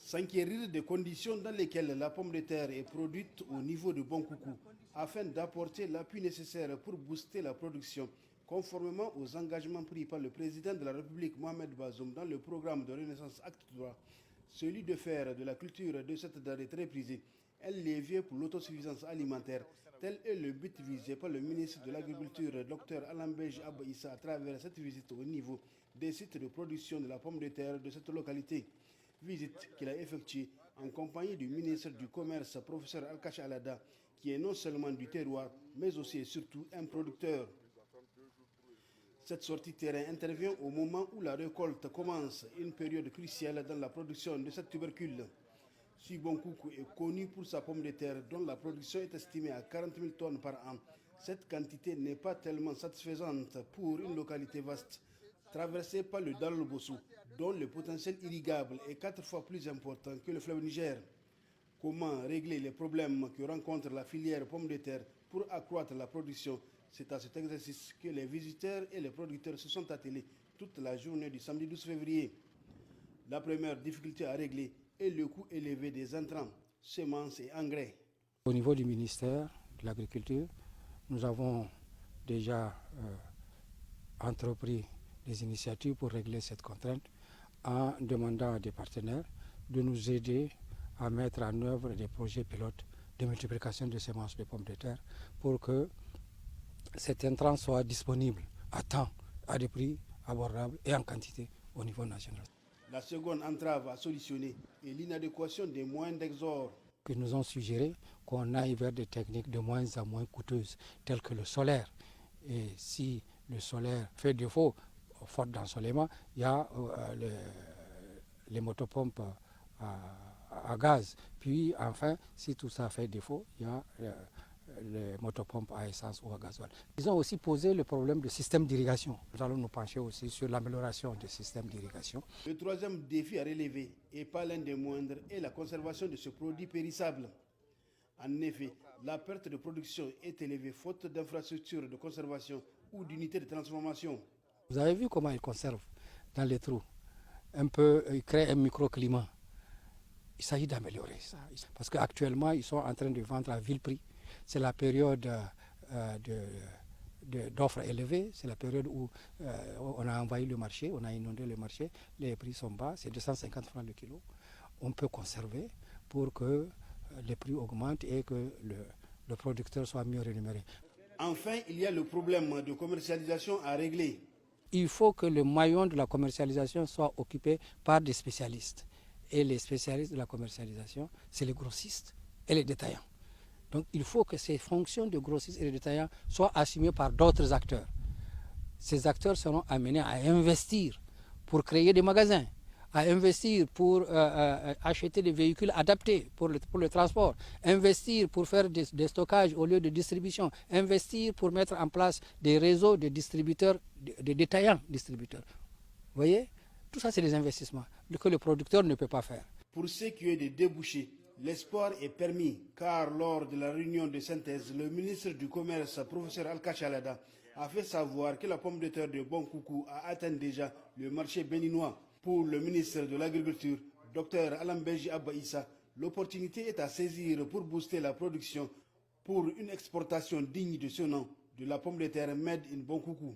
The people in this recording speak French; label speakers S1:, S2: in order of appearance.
S1: s'enquérir des conditions dans lesquelles la pomme de terre est produite au niveau de Bonkoukou, afin d'apporter l'appui nécessaire pour booster la production, conformément aux engagements pris par le président de la République Mohamed Bazoum dans le programme de Renaissance Acte 3, celui de faire de la culture de cette denrée très prisée un levier pour l'autosuffisance alimentaire. Tel est le but visé par le ministre de l'Agriculture, Dr Alambej Abba Issa, à travers cette visite au niveau des sites de production de la pomme de terre de cette localité. Visite qu'il a effectuée en compagnie du ministre du Commerce, professeur Alkash Alada, qui est non seulement du terroir, mais aussi et surtout un producteur. Cette sortie terrain intervient au moment où la récolte commence, une période cruciale dans la production de cette tubercule. Si Bonkoukou est connu pour sa pomme de terre, dont la production est estimée à 40 000 tonnes par an, cette quantité n'est pas tellement satisfaisante pour une localité vaste, traversée par le Dalol Bossou, dont le potentiel irrigable est 4 fois plus important que le fleuve Niger. Comment régler les problèmes que rencontre la filière pomme de terre pour accroître la production? C'est à cet exercice que les visiteurs et les producteurs se sont attelés toute la journée du samedi 12 février. La première difficulté à régler est le coût élevé des intrants, semences et engrais.
S2: Au niveau du ministère de l'Agriculture, nous avons déjà entrepris des initiatives pour régler cette contrainte en demandant à des partenaires de nous aider à mettre en œuvre des projets pilotes de multiplication de semences de pommes de terre pour que cet intrant soit disponible à temps, à des prix abordables et en quantité au niveau national.
S1: La seconde entrave à solutionner est l'inadéquation des moyens d'exor.
S2: Ils nous ont suggéré qu'on aille vers des techniques de moins en moins coûteuses, telles que le solaire. Et si le solaire fait défaut, faute d'ensoleillement, il y a les motopompes à gaz. Puis enfin, si tout ça fait défaut, il y a les motopompes à essence ou à gasoil. Ils ont aussi posé le problème du système d'irrigation. Nous allons nous pencher aussi sur l'amélioration du système d'irrigation.
S1: Le troisième défi à relever, et pas l'un des moindres, est la conservation de ce produit périssable. En effet, la perte de production est élevée faute d'infrastructures de conservation ou d'unités de transformation.
S2: Vous avez vu comment ils conservent dans les trous. Ils créent un microclimat. Il s'agit d'améliorer ça. Parce qu'actuellement, ils sont en train de vendre à vil prix. C'est la période d'offres élevées, c'est la période où on a envahi le marché, on a inondé le marché, les prix sont bas, c'est 250 francs le kilo. On peut conserver pour que les prix augmentent et que le producteur soit mieux rémunéré.
S1: Enfin, il y a le problème de commercialisation à régler.
S2: Il faut que le maillon de la commercialisation soit occupé par des spécialistes. Et les spécialistes de la commercialisation, c'est les grossistes et les détaillants. Donc il faut que ces fonctions de grossistes et de détaillants soient assumées par d'autres acteurs. Ces acteurs seront amenés à investir pour créer des magasins, à investir pour acheter des véhicules adaptés pour le transport, investir pour faire des stockages au lieu de distribution, investir pour mettre en place des réseaux de distributeurs, de détaillants distributeurs. Vous voyez, tout ça c'est des investissements que le producteur ne peut pas faire.
S1: Pour ce qui est des débouchés, l'espoir est permis, car lors de la réunion de synthèse, le ministre du Commerce, professeur Alkash Alada, a fait savoir que la pomme de terre de Bonkoukou a atteint déjà le marché béninois. Pour le ministre de l'Agriculture, Dr Alambej Abba Issa, l'opportunité est à saisir pour booster la production pour une exportation digne de ce nom de la pomme de terre made in Bonkoukou.